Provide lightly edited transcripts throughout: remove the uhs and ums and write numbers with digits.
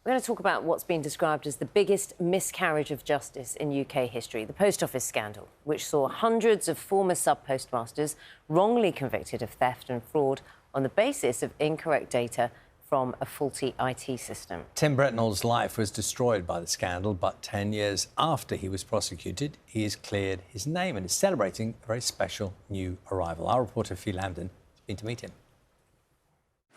We're going to talk about what's been described as the biggest miscarriage of justice in UK history, the post office scandal, which saw hundreds of former sub-postmasters wrongly convicted of theft and fraud on the basis of incorrect data from a faulty IT system. Tim Brentnall's life was destroyed by the scandal, but 10 years after he was prosecuted, he has cleared his name and is celebrating a very special new arrival. Our reporter, Phil Lambden, has been to meet him.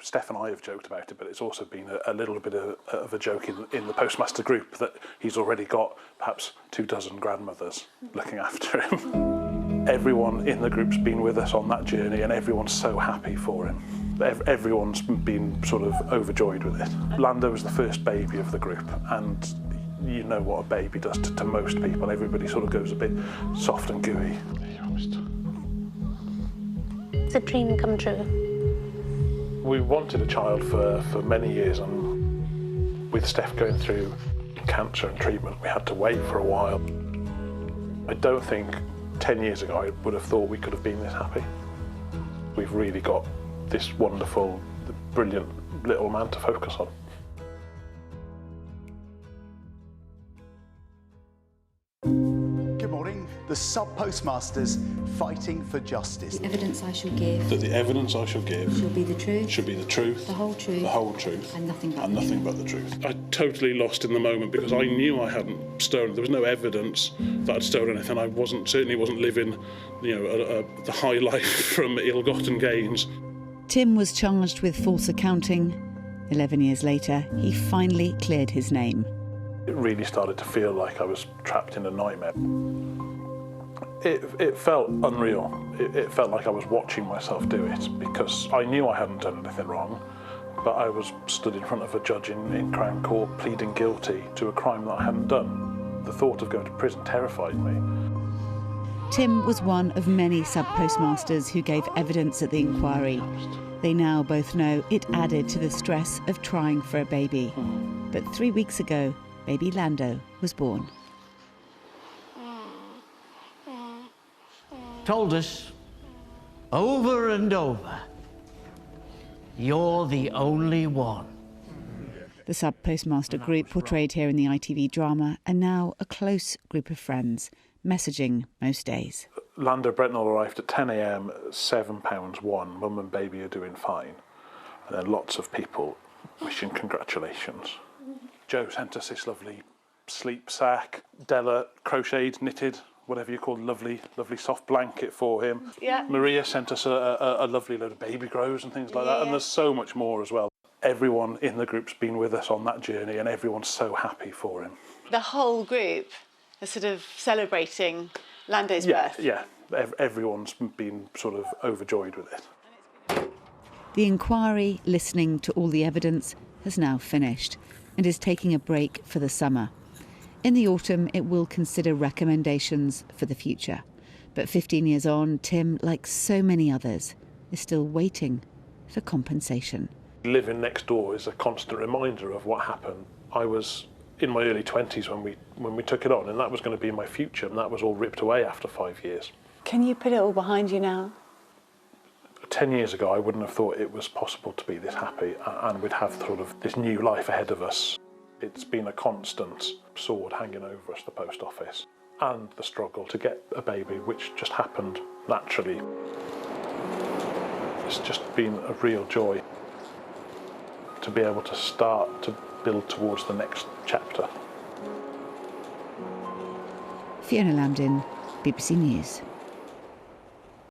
Steph and I have joked about it, but it's also been a little bit of a joke in the Postmaster group that he's already got perhaps 24 grandmothers looking after him. Everyone in the group's been with us on that journey and everyone's so happy for him. Everyone's been sort of overjoyed with it. Lando was the first baby of the group, and you know what a baby does to most people. Everybody sort of goes a bit soft and gooey. It's a dream come true. We wanted a child for many years, and with Steph going through cancer and treatment, we had to wait for a while. I don't think 10 years ago I would have thought we could have been this happy. We've really got this wonderful, brilliant little man to focus on. Good morning. The Sub-Postmasters fighting for justice. The evidence I shall give. That the evidence I shall give. Shall be the truth. Should be the truth. The whole truth. The whole truth. And nothing but the truth. I totally lost in the moment because I knew I hadn't stolen. There was no evidence that I'd stolen anything. I certainly wasn't living, the high life from ill-gotten gains. Tim was charged with false accounting. 11 years later, he finally cleared his name. It really started to feel like I was trapped in a nightmare. It felt unreal. It felt like I was watching myself do it because I knew I hadn't done anything wrong, but I was stood in front of a judge in Crown Court pleading guilty to a crime that I hadn't done. The thought of going to prison terrified me. Tim was one of many sub-postmasters who gave evidence at the inquiry. They now both know it added to the stress of trying for a baby. But 3 weeks ago, baby Lando was born. Told us over and over, you're the only one. The Sub-Postmaster group portrayed here in the ITV drama are now a close group of friends, messaging most days. Lando Brentnall arrived at 10 a.m, £7 mum and baby are doing fine. And then lots of people wishing congratulations. Joe sent us this lovely sleep sack. Della crocheted, knitted, whatever you call lovely soft blanket for him. Yeah. Maria sent us a lovely load of baby grows and things like that, and there's so much more as well. Everyone in the group's been with us on that journey and everyone's so happy for him. The whole group is sort of celebrating Lando's birth. Yeah, everyone's been sort of overjoyed with it. The inquiry, listening to all the evidence, has now finished and is taking a break for the summer. In the autumn, it will consider recommendations for the future. But 15 years on, Tim, like so many others, is still waiting for compensation. Living next door is a constant reminder of what happened. I was in my early 20s when we took it on, and that was going to be my future, and that was all ripped away after 5 years. Can you put it all behind you now? 10 years ago, I wouldn't have thought it was possible to be this happy and we'd have sort of this new life ahead of us. It's been a constant sword hanging over us, the post office, and the struggle to get a baby, which just happened naturally. It's just been a real joy to be able to start to build towards the next chapter. Fiona Lambden, BBC News.